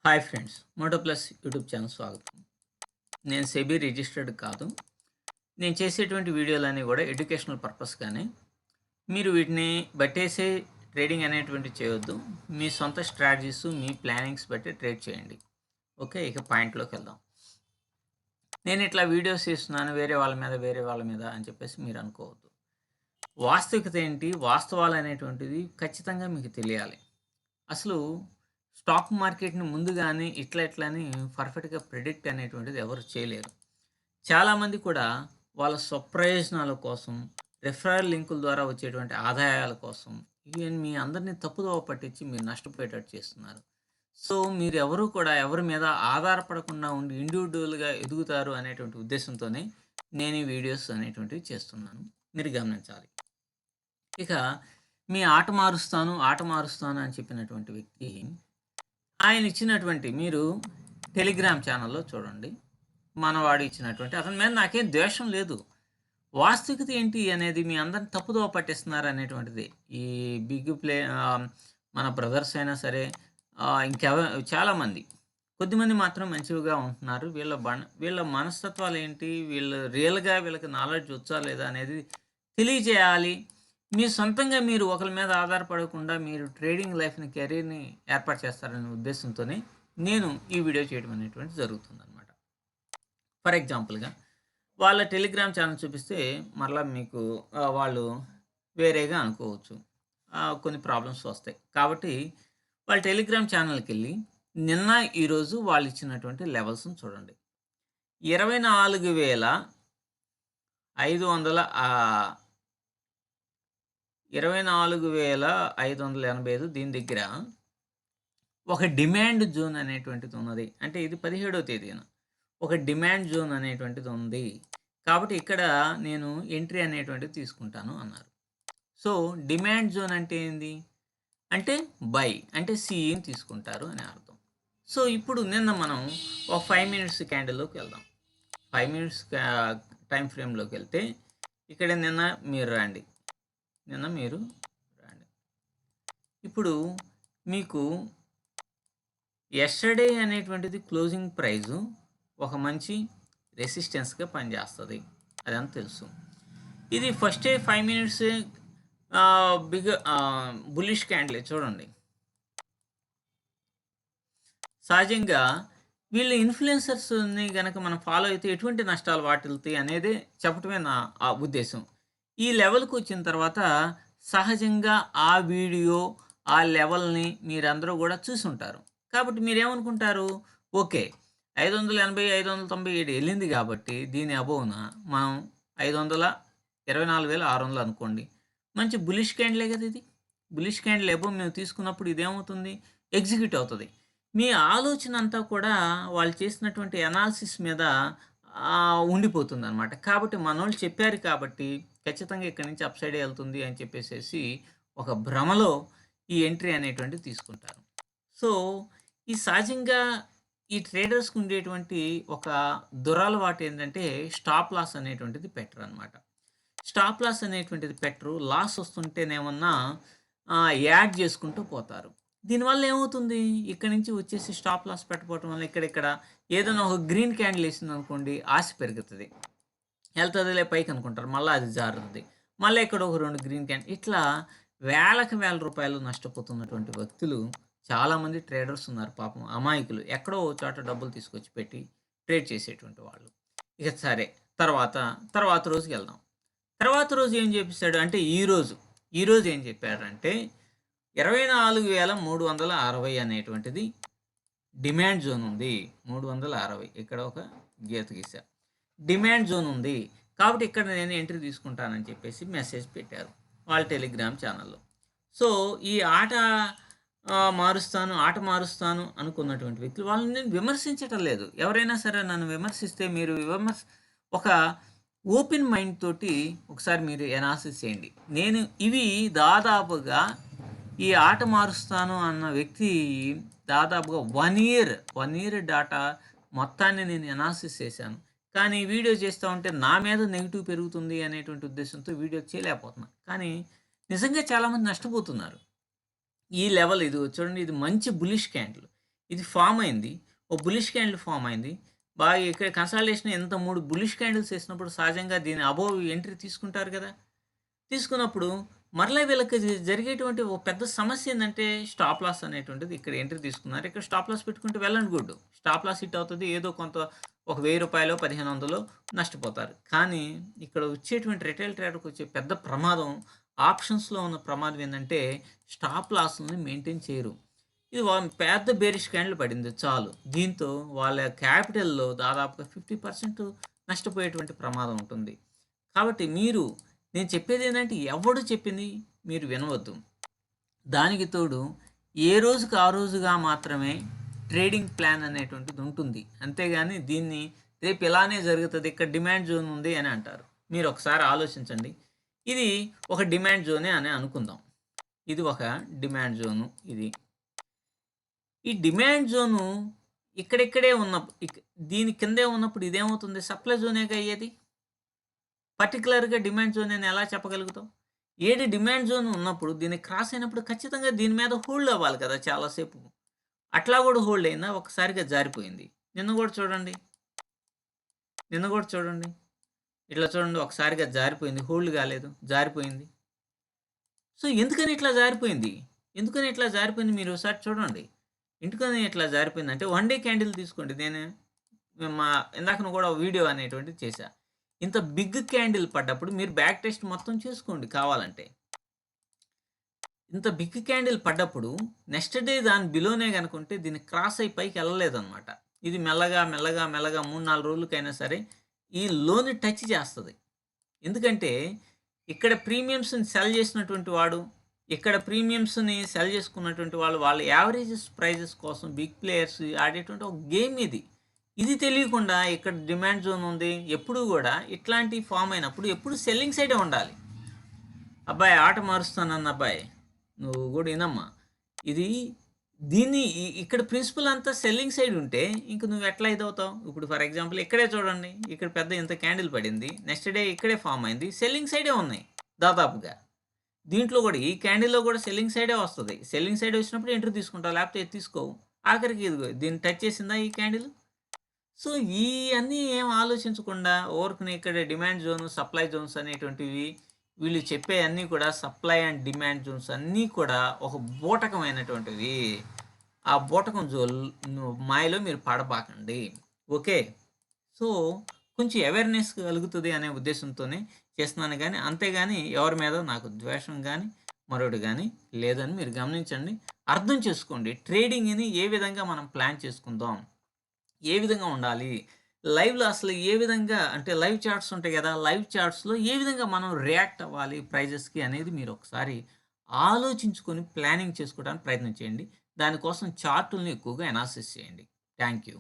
Hi friends, Moto Plus YouTube channel స్వాగతం. నేను SEBI registered కాదు. నేను చేసేటువంటి వీడియోలన్నీ కూడా ఎడ్యుకేషనల్ పర్పస్ కానీ మీరు వీటిని బట్టేసే ట్రేడింగ్ అనేటువంటివి చేయొద్దు. మీ సొంత స్ట్రాటజీస్, మీ ప్లానింగ్స్ బట్టి ట్రేడ్ చేయండి. ఓకే, ఇక పాయింట్లోకి వెళ్దాం. నేను ఇట్లా వీడియోస్ చేస్తున్నాను వేరే వాళ్ళ మీద అని చెప్పేసి మీరు అనుకోవద్దు. వాస్తవికత ఏంటి, వాస్తవాలు అనేటువంటిది ఖచ్చితంగా మీకు తెలియాలి. అసలు స్టాక్ మార్కెట్‌ని ముందుగానే ఇట్లా అని పర్ఫెక్ట్‌గా ప్రిడిక్ట్ అనేటువంటిది ఎవరు చేయలేరు. చాలామంది కూడా వాళ్ళ స్వప్రయోజనాల కోసం, రిఫరల్ లింకుల ద్వారా వచ్చేటువంటి ఆదాయాల కోసం, ఈవెన్ మీ అందరిని తప్పుదోవ పట్టించి మీరు నష్టపోయేటట్టు చేస్తున్నారు. సో, మీరెవరు కూడా ఎవరి మీద ఆధారపడకుండా ఉండి ఇండివిడ్యువల్‌గా ఎదుగుతారు అనేటువంటి ఉద్దేశంతోనే నేను ఈ వీడియోస్ అనేటువంటివి చేస్తున్నాను. మీరు గమనించాలి. ఇక మీ ఆట మారుస్తాను అని చెప్పినటువంటి వ్యక్తి ఆయన ఇచ్చినటువంటి మీరు టెలిగ్రామ్ ఛానల్‌లో చూడండి. మనవాడు ఇచ్చినటువంటి అతని మీద నాకేం ద్వేషం లేదు. వాస్తవికత ఏంటి అనేది మీ అందరిని తప్పుదోవ పట్టిస్తున్నారు అనేటువంటిది. ఈ మన బ్రదర్స్ అయినా సరే చాలామంది. కొద్దిమంది మాత్రం మంచివిగా ఉంటున్నారు. వీళ్ళ మనస్తత్వాలేంటి? వీళ్ళు రియల్‌గా వీళ్ళకి నాలెడ్జ్ వచ్చా లేదా అనేది తెలియజేయాలి. మీ సొంతంగా మీరు ఒకరి మీద ఆధారపడకుండా మీరు ట్రేడింగ్ లైఫ్‌ని, కెరీర్‌ని ఏర్పాటు చేస్తారనే ఉద్దేశంతోనే నేను ఈ వీడియో చేయడం అనేటువంటిది జరుగుతుందనమాట. ఫర్ ఎగ్జాంపుల్‌గా వాళ్ళ టెలిగ్రామ్ ఛానెల్ చూపిస్తే మరలా మీకు వాళ్ళు వేరేగా అనుకోవచ్చు. కొన్ని ప్రాబ్లమ్స్ వస్తాయి. కాబట్టి వాళ్ళ టెలిగ్రామ్ ఛానల్‌కెళ్ళి నిన్న, ఈరోజు వాళ్ళిచ్చినటువంటి లెవెల్స్‌ని చూడండి. 24,585 దీని దగ్గర ఒక డిమాండ్ జోన్ అనేటువంటిది ఉన్నది. అంటే ఇది 17వ తేదీన. ఒక డిమాండ్ జోన్ అనేటువంటిది ఉంది. కాబట్టి ఇక్కడ నేను ఎంట్రీ అనేటువంటిది తీసుకుంటాను అన్నారు. సో, డిమాండ్ జోన్ అంటే ఏంది? అంటే బై అంటే సిఈని తీసుకుంటారు అని అర్థం. సో, ఇప్పుడు నిన్న మనం ఒక 5 మినిట్స్ క్యాండిల్‌లోకి వెళ్దాం. 5 మినిట్స్ టైమ్ ఫ్రేమ్‌లోకి వెళ్తే ఇక్కడ నిన్న మీరు రండి. ఇప్పుడు మీకు యెస్టర్‌డే అనేటువంటిది క్లోజింగ్ ప్రైజు ఒక మంచి రెసిస్టెన్స్‌గా పనిచేస్తది. అదంతా తెలుసు. ఇది ఫస్టే 5 మినిట్స్ బుల్లిష్ క్యాండిలే చూడండి. సహజంగా వీళ్ళ ఇన్‌ఫ్లుయెన్సర్స్‌ని గనక మనం ఫాలో అయితే ఎటువంటి నష్టాలు వాటిల్తాయి అనేది చెప్పటమే నా ఉద్దేశం. ఈ లెవెల్‌కి వచ్చిన తర్వాత సహజంగా ఆ వీడియో, ఆ లెవెల్‌ని మీరందరూ గూడా చూసుంటారు. కాబట్టి మీరేమనుకుంటారు, ఓకే. 580, 597 ఎళ్ళింది గాబట్టి దీని అబోవ్‌న మనం 524,600 అనుకోండి. మంచి బుల్లిష్ క్యాండిలే గదా ఇది. బుల్లిష్ క్యాండిల్ అబోవ్ మేము తీసుకున్నప్పుడు ఇదేమవుతుంది, ఎగ్జిక్యూట్ అవుతది. మీ ఆలోచన అంతా కూడా వాళ్ళు చేసినటువంటి అనాలిసిస్ మీద ఉండిపోతుందనమాట. కాబట్టి మనోళ్ళు చెప్పారు కాబట్టి ఖచ్చితంగా ఇక్కడి నుంచి అప్ సైడే ఎళ్తుంది అని చెప్పేసేసి ఒక భ్రమలో ఈ ఎంట్రీ అనేటువంటిది తీసుకుంటారు. సో, ఈ సహజంగా ఈ ట్రేడర్స్‌కి ఉండేటువంటి ఒక దురలవాటు ఏంటంటే స్టాప్ లాస్ అనేటువంటిది పెట్టరనమాట. స్టాప్ లాస్ అనేటువంటిది పెట్టరు. లాస్ వస్తుంటేనేమన్నా యాడ్ చేసుకుంటూ పోతారు. దీనివల్ల ఏమవుతుంది, ఇక్కడి నుంచి వచ్చేసి స్టాప్ లాస్ పెట్టకపోవటం వల్ల ఇక్కడిక్కడ ఏదైనా ఒక గ్రీన్ క్యాండిల్ ఏసిందనుకోండి ఆశ పెరుగుతది. ఎళ్తదిలే పైకి అనుకుంటారు. మళ్ళా అది జారుతది. మళ్ళా ఇక్కడ ఒక 2 గ్రీన్ ఇట్లా వేలకు వేల రూపాయలు నష్టపోతున్నటువంటి వ్యక్తులు చాలామంది ట్రేడర్స్ ఉన్నారు పాపం. అమాయకులు. ఎక్కడో ఓ చోట డబ్బులు తీసుకొచ్చి పెట్టి ట్రేడ్ చేసేటువంటి వాళ్ళు. ఇక సరే తర్వాత రోజుకెళ్దాం. తర్వాత రోజు ఏం జేపిసాడు అంటే ఈరోజు ఏం చెప్పాడంటే 24,360 అనేటువంటిది డిమాండ్ జోన్ ఉంది. 360 ఇక్కడ ఒక గీత గీసా. డిమాండ్ జోన్ ఉంది. కాబట్టి ఇక్కడ నేను ఎంట్రీ తీసుకుంటానని చెప్పేసి మెసేజ్ పెట్టారు వాళ్ళ టెలిగ్రామ్ ఛానల్‌లో. సో, ఈ ఆట మారుస్తాను అనుకున్నటువంటి వ్యక్తులు వాళ్ళని నేను విమర్శించటం లేదు. ఎవరైనా సరే నన్ను విమర్శిస్తే మీరు ఒక ఓపెన్ మైండ్ తోటి ఒకసారి మీరు ఎనాలిసిస్ చేయండి. నేను ఇవి దాదాపుగా ఈ ఆట మారుస్తాను అన్న వ్యక్తి దాదాపుగా 1 ఇయర్ డాటా మొత్తాన్ని నేను ఎనాలిసిస్ చేశాను. కానీ వీడియో చేస్తా ఉంటే నా మీద నెగెటివ్ పెరుగుతుంది అనేటువంటి ఉద్దేశంతో వీడియో చేయలేకపోతున్నా. కానీ నిజంగా చాలామంది నష్టపోతున్నారు. ఈ లెవెల్ ఇది చూడండి, ఇది మంచి బులిష్ క్యాండిల్. ఇది ఫామ్ అయింది. ఓ బులిష్ క్యాండిల్ ఫామ్ అయింది. బాగా ఇక్కడ కన్సాలిడేషన్ ఎంత 3 బులిష్ క్యాండిల్స్ ఏసినప్పుడు సహజంగా దీని అబోవ్ ఎంట్రీ తీసుకుంటారు కదా! తీసుకున్నప్పుడు మరలా వీళ్ళకి జరిగేటువంటి ఓ పెద్ద సమస్య ఏందంటే స్టాప్ లాస్ అనేటువంటిది ఇక్కడ ఎంట్రీ తీసుకున్నారు. ఇక్కడ స్టాప్ లాస్ పెట్టుకుంటే well and good. Stop loss hit అవుతది. ఏదో కొంత ఒక రూ. 1000 1500 నష్టపోతారు. కానీ ఇక్కడ వచ్చేటువంటి రిటైల్ ట్రేడర్‌కి వచ్చే పెద్ద ప్రమాదం ఆప్షన్స్‌లో ఉన్న ప్రమాదం ఏందంటే స్టాప్ లాస్‌లని మెయింటైన్ చేయరు. ఇది పెద్ద బేరిష్ క్యాండిల్ పడింది చాలు. దీంతో వాళ్ళ క్యాపిటల్‌లో దాదాపుగా 50% నష్టపోయేటువంటి ప్రమాదం ఉంటుంది. కాబట్టి నేను చెప్పేదేంటంటే ఎవడు చెప్పింది మీరు వినవద్దు. దానికి తోడు ఏ రోజుకి ఆ రోజుగా మాత్రమే ట్రేడింగ్ ప్లాన్ అనేటువంటిది ఉంటుంది. అంతేగాని దీన్ని రేపు ఇలానే జరుగుతది. ఇక్కడ డిమాండ్ జోన్ ఉంది అని అంటారు. మీరు ఒకసారి ఆలోచించండి. ఇది ఒక డిమాండ్ జోనే అని అనుకుందాం. ఇది ఒక డిమాండ్ జోను ఇది. ఈ డిమాండ్ జోను ఇక్కడిక్కడే దీని కిందే ఉన్నప్పుడు ఇదేమవుతుంది? సప్లై జోనేగా అయ్యేది. పర్టిక్యులర్‌గా డిమాండ్ జోన్ అని ఎలా చెప్పగలుగుతావు? ఏది డిమాండ్ జోన్ ఉన్నప్పుడు దీన్ని క్రాస్ అయినప్పుడు ఖచ్చితంగా దీని మీద హోల్డ్ అవ్వాలి కదా చాలా సేపు. అట్లా కూడా హోల్డ్ అయిందా? ఒక్కసారిగా జారిపోయింది. నిన్న కూడా చూడండి. ఇట్లా చూడండి ఒకసారిగా జారిపోయింది. హోల్డ్ కాలేదు. జారిపోయింది. సో, ఎందుకని ఇట్లా జారిపోయింది? మీరు ఒకసారి చూడండి. ఎందుకని ఇట్లా జారిపోయిందంటే వన్ డే క్యాండిల్ తీసుకోండి. ఇందాకన కూడా వీడియో అనేటువంటిది చేశా. ఇంత బిగ్ క్యాండిల్ పడ్డప్పుడు మీరు బ్యాక్ టెస్ట్ మొత్తం చేసుకోండి కావాలంటే. ఇంత బిగ్ క్యాండిల్ పడ్డప్పుడు నెక్స్ట్ డే దాని బిలోనే గనుకుంటే దీన్ని క్రాస్ అయ్యి పైకి వెళ్ళలేదనమాట. ఇది మెల్లగా 3, 4 రోజులకైనా సరే ఈ లోని టచ్ చేస్తది. ఎందుకంటే ఇక్కడ ప్రీమియమ్స్‌ని సెల్ చేసినటువంటి వాడు, ఇక్కడ ప్రీమియమ్స్‌ని సెల్ చేసుకున్నటువంటి వాళ్ళు వాళ్ళ యావరేజెస్ ప్రైజెస్ కోసం బిగ్ ప్లేయర్స్ ఆడేటువంటి ఒక గేమ్ ఇది. ఇది తెలియకుండా ఇక్కడ డిమాండ్ జోన్ ఉంది. ఎప్పుడూ గూడా ఇట్లాంటి ఫార్మ్ అయినప్పుడు ఎప్పుడు సెల్లింగ్ సైడే ఉండాలి. అబ్బాయి ఆట మారుస్తానన్న అబ్బాయి నువ్వు గూడా ఇనమ్మా. ఇది ఇక్కడ ప్రిన్సిపల్ అంతా సెల్లింగ్ సైడ్ ఉంటే ఇంక నువ్వు ఎట్లా ఇదవుతావు? ఇప్పుడు ఫర్ ఎగ్జాంపుల్ ఇక్కడే చూడండి. ఇక్కడ పెద్ద ఇంత క్యాండిల్ పడింది. నెక్స్ట్ డే ఇక్కడే ఫార్మ్ అయింది. సెల్లింగ్ సైడే ఉన్నాయి దాదాపుగా. దీంట్లో కూడా ఈ క్యాండిల్‌లో కూడా సెల్లింగ్ సైడే వస్తది. సెల్లింగ్ సైడ్ వచ్చినప్పుడు ఎంట్రీ తీసుకుంటావు. లేకపోతే తీసుకోవు. ఆఖరికి ఇదిగో దీన్ని టచ్ చేసిందా ఈ క్యాండిల్? సో, ఇయన్నీ ఏం ఆలోచించకుండా ఊరకనే ఇక్కడ డిమాండ్ జోన్, సప్లై జోన్స్ అనేటువంటివి వీళ్ళు చెప్పే అన్నీ కూడా సప్లై అండ్ డిమాండ్ జోన్స్ అన్నీ కూడా ఒక బూటకమైనటువంటివి. ఆ బూటకం మాయలో మీరు పడబాకండి. ఓకే. సో, కొంచెం అవేర్‌నెస్ కలుగుతది అనే ఉద్దేశంతోనే చేస్తున్నాను గానీ, అంతేగాని ఎవరి మీద నాకు ద్వేషం గానీ, మరొకటి గానీ లేదని మీరు గమనించండి. అర్థం చేసుకోండి. ట్రేడింగ్‌ని ఏ విధంగా మనం ప్లాన్ చేసుకుందాం? ఏ విధంగా ఉండాలి? లైవ్‌లో అసలు ఏ విధంగా అంటే లైవ్ చార్ట్స్ ఉంటాయి గదా! లైవ్ చార్ట్స్‌లో ఏ విధంగా మనం రియాక్ట్ అవ్వాలి ప్రైజెస్‌కి అనేది మీరు ఒకసారి ఆలోచించుకొని ప్లానింగ్ చేసుకోవడానికి ప్రయత్నం చేయండి. దానికోసం చార్టుల్ని ఎక్కువగా అనాలిసిస్ చేయండి. Thank you.